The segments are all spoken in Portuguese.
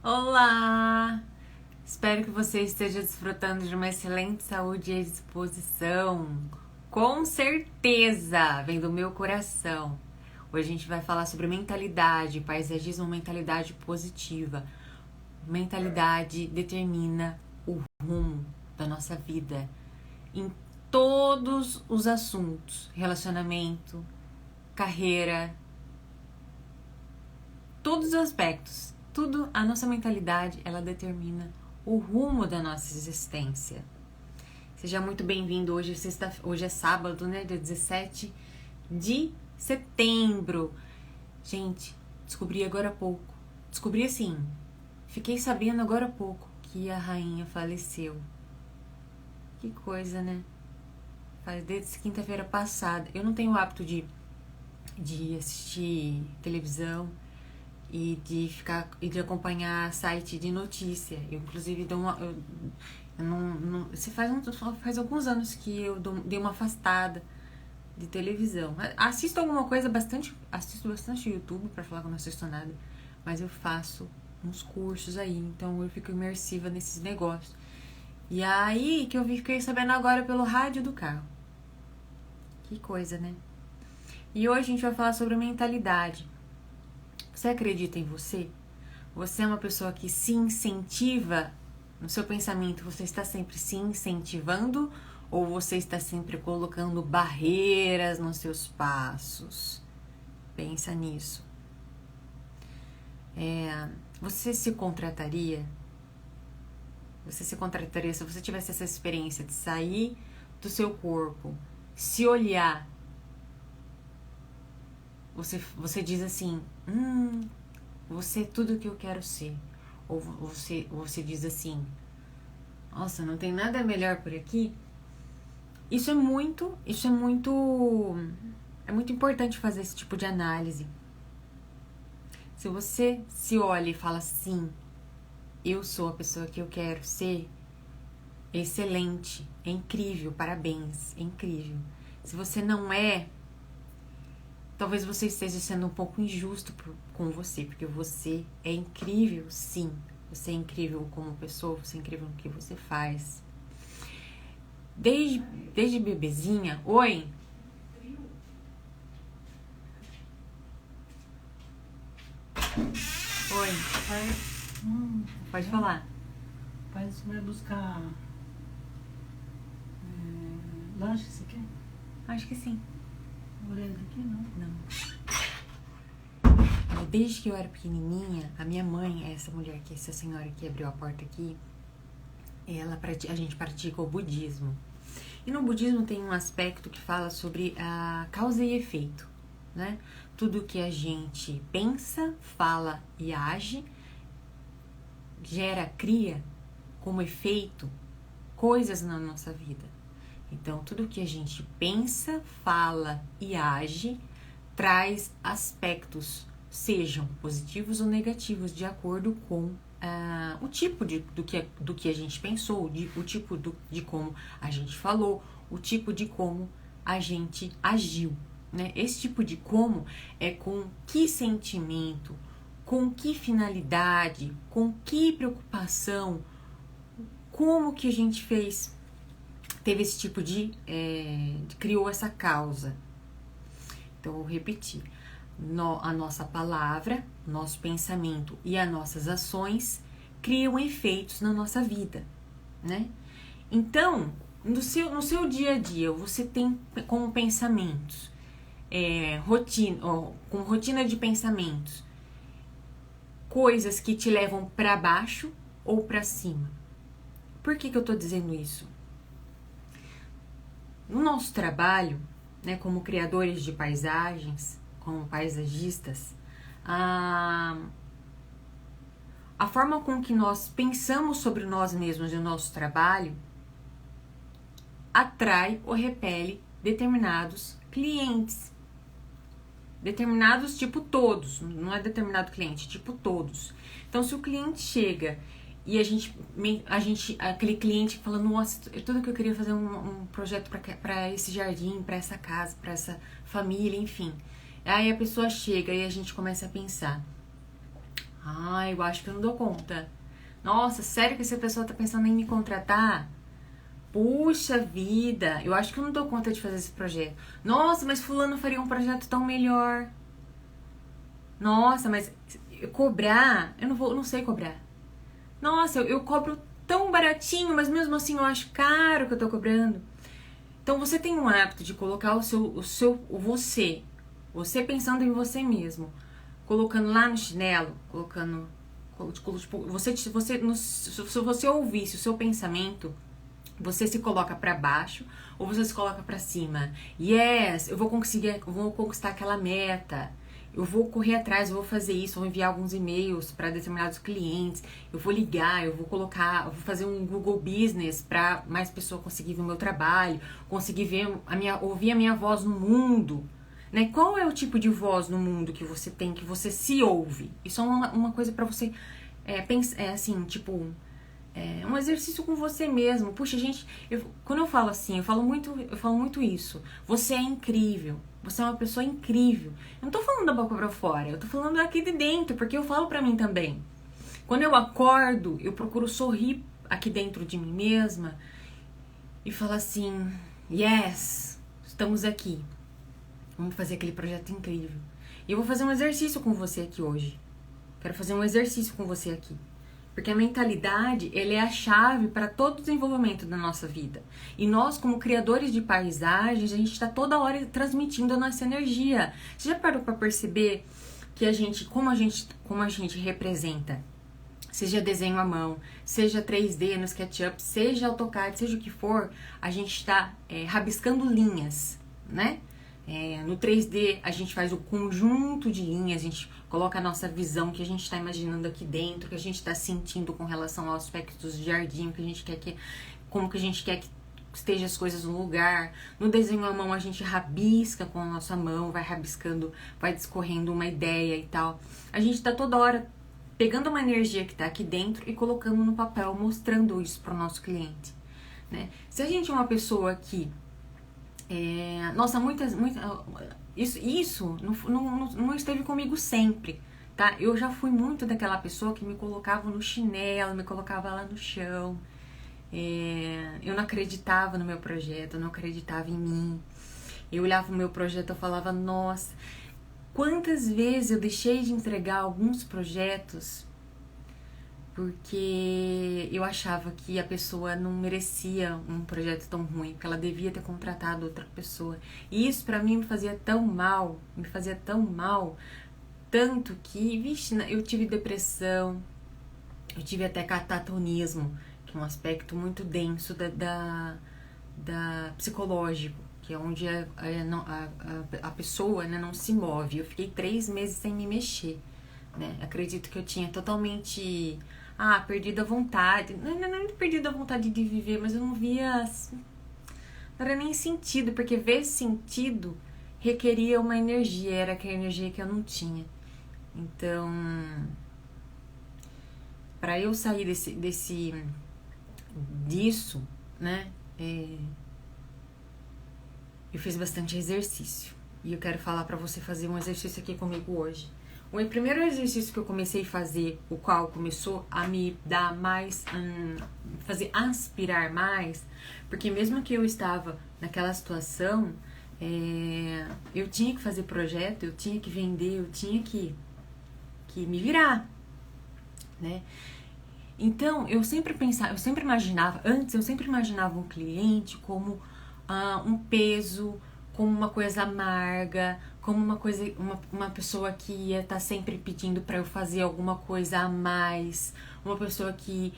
Olá! Espero que você esteja desfrutando de uma excelente saúde e disposição. Com certeza, vem do meu coração. Hoje a gente vai falar sobre mentalidade, paisagismo, mentalidade positiva. Mentalidade determina o rumo da nossa vida em todos os assuntos: relacionamento, carreira, todos os aspectos. Tudo, a nossa mentalidade, ela determina o rumo da nossa existência. Seja muito bem-vindo. Hoje é sábado, né? Dia 17 de setembro. Gente, descobri agora há pouco. Descobri assim, fiquei sabendo agora há pouco que a rainha faleceu. Que coisa, né? Faz desde quinta-feira passada. Eu não tenho o hábito de assistir televisão e de acompanhar site de notícia. Eu inclusive dou uma, eu não se faz alguns anos que eu dei uma afastada de televisão. Assisto alguma coisa assisto bastante YouTube, para falar que eu não assisto nada, mas eu faço uns cursos aí, então eu fico imersiva nesses negócios. E aí que fiquei sabendo agora pelo rádio do carro. Que coisa, né? E hoje a gente vai falar sobre mentalidade. Você acredita em você? Você é uma pessoa que se incentiva no seu pensamento? Você está sempre se incentivando ou você está sempre colocando barreiras nos seus passos? Pensa nisso. Você se contrataria? Você se contrataria se você tivesse essa experiência de sair do seu corpo, se olhar? Você diz assim, você é tudo que eu quero ser. Ou você diz assim, nossa, não tem nada melhor por aqui. É muito importante fazer esse tipo de análise. Se você se olha e fala assim, eu sou a pessoa que eu quero ser, é excelente, é incrível, parabéns, é incrível. Se você não é, talvez você esteja sendo um pouco injusto com você, porque você é incrível, sim. Você é incrível como pessoa, você é incrível no que você faz. Desde bebezinha, oi? Oi. Pode falar. Pai, você vai buscar lanche, você quer? Acho que sim. Orelha daqui, não? Não. Desde que eu era pequenininha, a minha mãe, essa mulher aqui, essa senhora que abriu a porta aqui, a gente pratica o budismo. E no budismo tem um aspecto que fala sobre a causa e efeito, né? Tudo que a gente pensa, fala e age cria como efeito coisas na nossa vida. Então, tudo que a gente pensa, fala e age traz aspectos, sejam positivos ou negativos, de acordo com o tipo do que a gente pensou, o tipo de como a gente falou, o tipo de como a gente agiu, né? Esse tipo de como é com que sentimento, com que finalidade, com que preocupação, como que a gente teve esse tipo criou essa causa. Então, eu vou repetir. A nossa palavra, nosso pensamento e as nossas ações criam efeitos na nossa vida, né? Então, no seu dia a dia, você tem como pensamentos, com rotina de pensamentos, coisas que te levam para baixo ou para cima. Por que eu tô dizendo isso? No nosso trabalho, né, como criadores de paisagens, como paisagistas, a forma com que nós pensamos sobre nós mesmos e o nosso trabalho atrai ou repele determinados clientes. Determinados, tipo todos, não é determinado cliente, tipo todos. Então, se o cliente chega e aquele cliente fala, nossa, tudo que eu queria fazer um projeto para esse jardim, para essa casa, para essa família, enfim. Aí a pessoa chega e a gente começa a pensar, Ah, eu acho que eu não dou conta. Nossa, sério que essa pessoa tá pensando em me contratar? Puxa vida, eu acho que eu não dou conta de fazer esse projeto. Nossa, mas fulano faria um projeto tão melhor. Nossa, mas cobrar, eu não sei cobrar. Nossa, eu cobro tão baratinho, mas mesmo assim eu acho caro que eu tô cobrando. Então você tem um hábito de colocar o você pensando em você mesmo, colocando lá no chinelo, colocando, tipo, se você ouvisse o seu pensamento, você se coloca pra baixo ou você se coloca pra cima. Yes, eu vou conquistar aquela meta. Eu vou correr atrás, eu vou fazer isso, eu vou enviar alguns e-mails para determinados clientes, eu vou ligar, eu vou fazer um Google Business para mais pessoas conseguirem ver o meu trabalho, conseguir ouvir a minha voz no mundo. Né? Qual é o tipo de voz no mundo que você tem, que você se ouve? Isso é uma coisa para você pensar, assim, tipo, um exercício com você mesmo. Puxa, gente, quando eu falo assim, eu falo muito isso. Você é incrível. Você é uma pessoa incrível. Eu não tô falando da boca pra fora, eu tô falando aqui de dentro, porque eu falo pra mim também. Quando eu acordo, eu procuro sorrir aqui dentro de mim mesma e falar assim: yes, estamos aqui. Vamos fazer aquele projeto incrível. E eu vou fazer um exercício com você aqui hoje. Quero fazer um exercício com você aqui. Porque a mentalidade, ela é a chave para todo o desenvolvimento da nossa vida. E nós, como criadores de paisagens, a gente está toda hora transmitindo a nossa energia. Você já parou para perceber que como a gente representa? Seja desenho à mão, seja 3D no SketchUp, seja AutoCAD, seja o que for, a gente está rabiscando linhas, né? No 3D a gente faz o conjunto de linhas, a gente coloca a nossa visão que a gente está imaginando aqui dentro, que a gente está sentindo com relação aos aspectos de jardim, como que a gente quer que esteja as coisas no lugar. No desenho à mão a gente rabisca com a nossa mão, vai rabiscando, vai discorrendo uma ideia e tal. A gente está toda hora pegando uma energia que está aqui dentro e colocando no papel, mostrando isso para o nosso cliente, né? Se a gente é uma pessoa que isso não esteve comigo sempre, tá? Eu já fui muito daquela pessoa que me colocava no chinelo, me colocava lá no chão. Eu não acreditava no meu projeto, eu não acreditava em mim. Eu olhava o meu projeto e falava, nossa, quantas vezes eu deixei de entregar alguns projetos porque eu achava que a pessoa não merecia um projeto tão ruim, porque ela devia ter contratado outra pessoa. E isso pra mim me fazia tão mal, tanto que, vixe, eu tive depressão, eu tive até catatonismo, que é um aspecto muito denso da psicológico, que é onde a pessoa, né, não se move. Eu fiquei 3 meses sem me mexer, né? Acredito que eu tinha totalmente perdido a vontade. Não perdido a vontade de viver, mas eu não via. Não era nem sentido, porque ver sentido requeria uma energia, era aquela energia que eu não tinha. Então, para eu sair disso, né? Eu fiz bastante exercício. E eu quero falar para você fazer um exercício aqui comigo hoje. O primeiro exercício que eu comecei a fazer, o qual começou a me dar mais, fazer aspirar mais, porque mesmo que eu estava naquela situação, eu tinha que fazer projeto, eu tinha que vender, eu tinha que me virar, né? Então, eu sempre imaginava um cliente como um peso, como uma coisa amarga, como uma pessoa que ia estar sempre pedindo para eu fazer alguma coisa a mais, uma pessoa que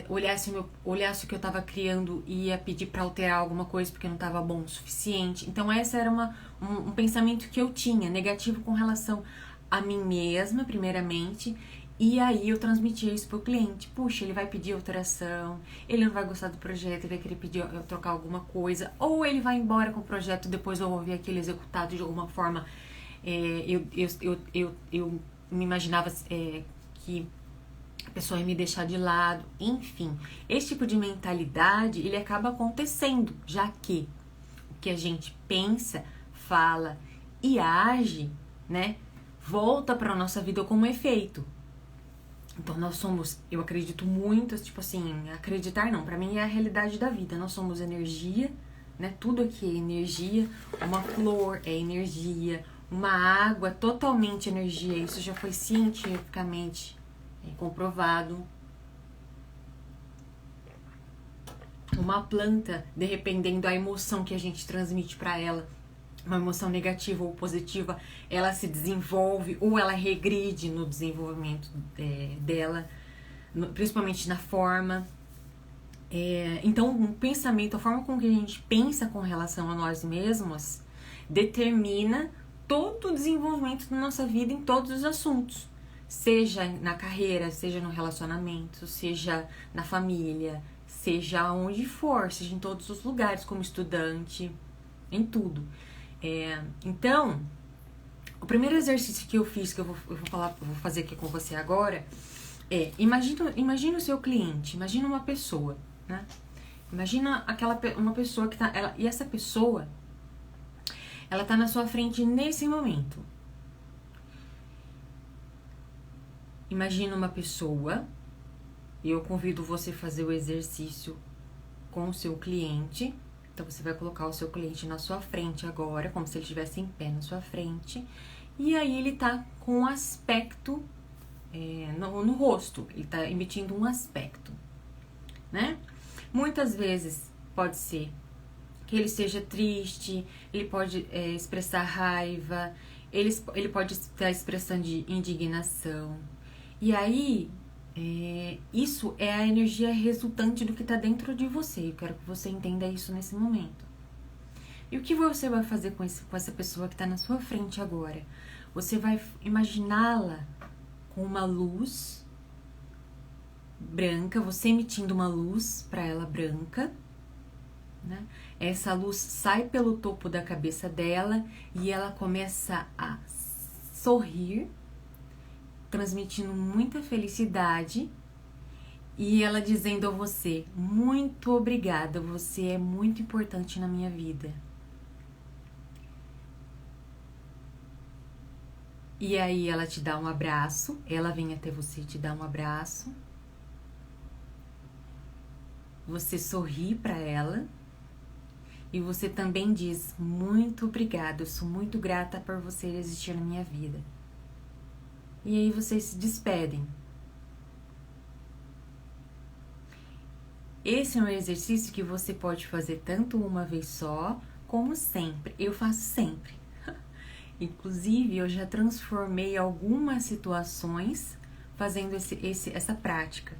olhasse o que eu estava criando e ia pedir para alterar alguma coisa porque não estava bom o suficiente. Então esse era um pensamento que eu tinha, negativo com relação a mim mesma, primeiramente. E aí eu transmitia isso pro cliente. Puxa, ele vai pedir alteração, ele não vai gostar do projeto, ele vai querer pedir eu trocar alguma coisa, ou ele vai embora com o projeto, depois eu vou ver aquele executado de alguma forma. Eu me imaginava que a pessoa ia me deixar de lado. Enfim, esse tipo de mentalidade, ele acaba acontecendo, já que o que a gente pensa, fala e age, né, volta para nossa vida como efeito. Então nós somos, eu acredito muito, tipo assim, acreditar não, pra mim é a realidade da vida. Nós somos energia, né? Tudo aqui é energia. Uma flor é energia, uma água é totalmente energia. Isso já foi cientificamente comprovado. Uma planta, dependendo da emoção que a gente transmite pra ela, uma emoção negativa ou positiva, ela se desenvolve ou ela regride no desenvolvimento dela, principalmente na forma. Então, o pensamento, a forma com que a gente pensa com relação a nós mesmos, determina todo o desenvolvimento da nossa vida em todos os assuntos. Seja na carreira, seja no relacionamento, seja na família, seja onde for, seja em todos os lugares, como estudante, em tudo. Então, o primeiro exercício que eu fiz, que eu vou fazer aqui com você agora, imagina o seu cliente, imagina uma pessoa, né? Imagina uma pessoa que tá, e essa pessoa, ela tá na sua frente nesse momento. Imagina uma pessoa, e eu convido você a fazer o exercício com o seu cliente. Então, você vai colocar o seu cliente na sua frente agora, como se ele estivesse em pé na sua frente. E aí, ele tá com um aspecto no rosto. Ele tá emitindo um aspecto, né? Muitas vezes, pode ser que ele seja triste, ele pode expressar raiva, ele pode estar expressando indignação. E aí, isso é a energia resultante do que está dentro de você. Eu quero que você entenda isso nesse momento. E o que você vai fazer com essa pessoa que está na sua frente agora? Você vai imaginá-la com uma luz branca, você emitindo uma luz para ela branca, né? Essa luz sai pelo topo da cabeça dela e ela começa a sorrir, transmitindo muita felicidade, e ela dizendo a você: muito obrigada, você é muito importante na minha vida. E aí ela te dá um abraço, ela vem até você e te dá um abraço. Você sorri para ela e você também diz: muito obrigada, eu sou muito grata por você existir na minha vida. E aí vocês se despedem. Esse é um exercício que você pode fazer tanto uma vez só, como sempre. Eu faço sempre. Inclusive, eu já transformei algumas situações fazendo essa prática,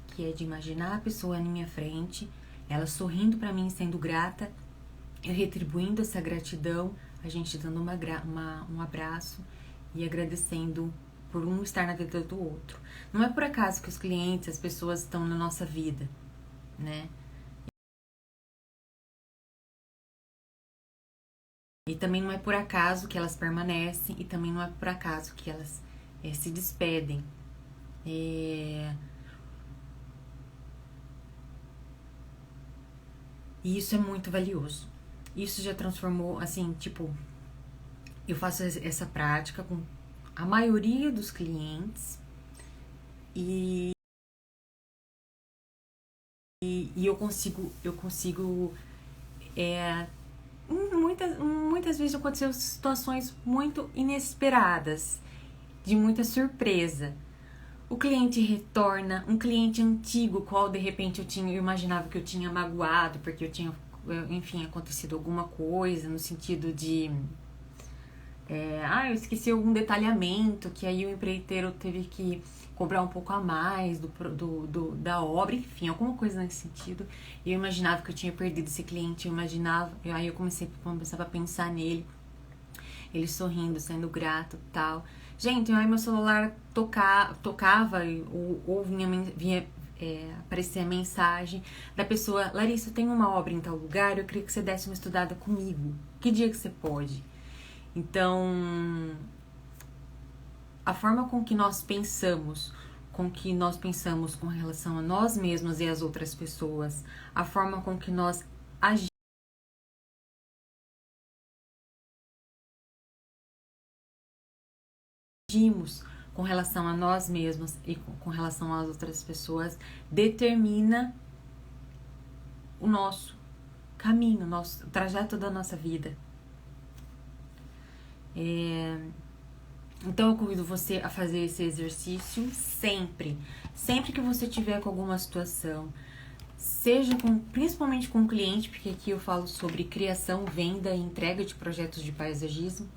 que é de imaginar a pessoa na minha frente, ela sorrindo para mim, sendo grata, eu retribuindo essa gratidão, a gente dando um abraço e agradecendo por um estar na vida do outro. Não é por acaso que os clientes, as pessoas estão na nossa vida, né? E também não é por acaso que elas permanecem, e também não é por acaso que elas se despedem. E isso é muito valioso. Isso já transformou, assim, tipo, eu faço essa prática com a maioria dos clientes e eu consigo muitas vezes aconteceu situações muito inesperadas, de muita surpresa. O cliente retorna, um cliente antigo, qual de repente eu imaginava que eu tinha magoado, porque eu tinha, enfim, acontecido alguma coisa no sentido de eu esqueci algum detalhamento, que aí o empreiteiro teve que cobrar um pouco a mais da obra, enfim, alguma coisa nesse sentido. E eu imaginava que eu tinha perdido esse cliente, aí eu começava a pensar nele, ele sorrindo, sendo grato e tal. Gente, aí meu celular tocava ou vinha aparecer a mensagem da pessoa: Larissa, tem uma obra em tal lugar, eu queria que você desse uma estudada comigo. Que dia que você pode? Então, a forma com que nós pensamos com relação a nós mesmos e às outras pessoas, a forma com que nós agimos com relação a nós mesmos e com relação às outras pessoas, determina o nosso caminho, o trajeto da nossa vida. Então eu convido você a fazer esse exercício sempre que você tiver com alguma situação, seja principalmente com o cliente, porque aqui eu falo sobre criação, venda e entrega de projetos de paisagismo,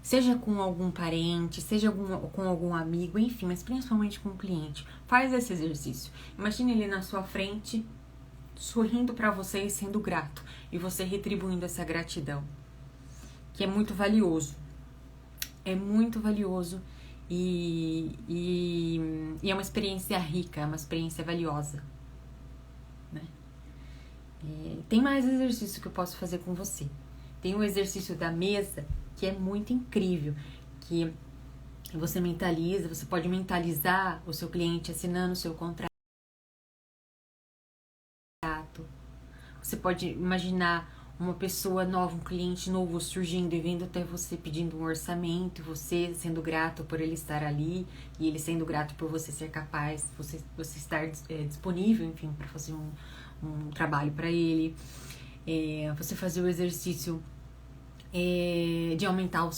seja com algum parente, seja com algum amigo, enfim, mas principalmente com o cliente. Faz esse exercício. Imagine ele na sua frente, sorrindo para você e sendo grato, e você retribuindo essa gratidão, que é muito valioso. É muito valioso e é uma experiência rica, é uma experiência valiosa, né? Tem mais exercício que eu posso fazer com você. Tem um exercício da mesa que é muito incrível, que você mentaliza, você pode mentalizar o seu cliente assinando o seu contrato. Você pode imaginar uma pessoa nova, um cliente novo surgindo e vindo até você pedindo um orçamento, você sendo grato por ele estar ali e ele sendo grato por você ser capaz, você estar disponível, enfim, para fazer um trabalho para ele. Você fazer o exercício de aumentar o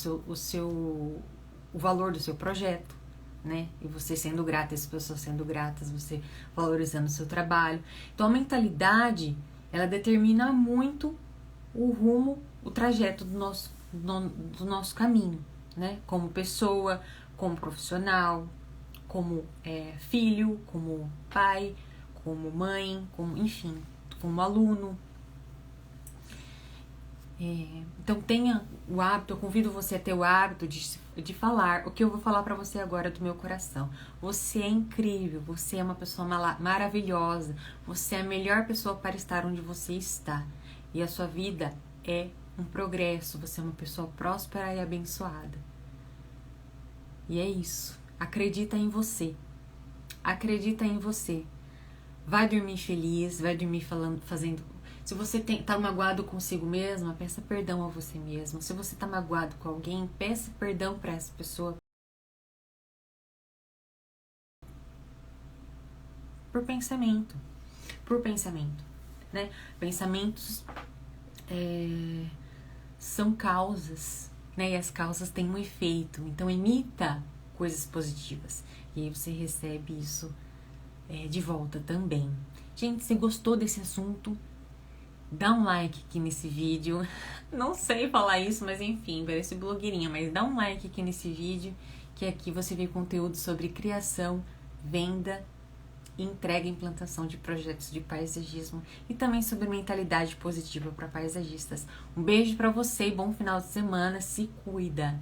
valor do seu projeto, né? E você sendo grata, as pessoas sendo gratas, você valorizando o seu trabalho. Então a mentalidade, ela determina muito o rumo, o trajeto do nosso caminho, né? Como pessoa, como profissional, como filho, como pai, como mãe, enfim, como aluno. Então tenha o hábito, eu convido você a ter o hábito de falar o que eu vou falar pra você agora do meu coração. Você é incrível, você é uma pessoa maravilhosa, você é a melhor pessoa para estar onde você está. E a sua vida é um progresso, você é uma pessoa próspera e abençoada. E é isso. Acredita em você. Acredita em você. Vai dormir feliz, vai dormir fazendo... Se você tá magoado consigo mesma, peça perdão a você mesmo. Se você tá magoado com alguém, peça perdão para essa pessoa. Por pensamento, né? Pensamentos são causas, né? E as causas têm um efeito. Então emita coisas positivas e aí você recebe isso de volta também. Gente, se gostou desse assunto, dá um like aqui nesse vídeo. Não sei falar isso, mas enfim, parece blogueirinha, mas dá um like aqui nesse vídeo, que aqui você vê conteúdo sobre criação, venda, entrega e implantação de projetos de paisagismo e também sobre mentalidade positiva para paisagistas. Um beijo para você e bom final de semana. Se cuida!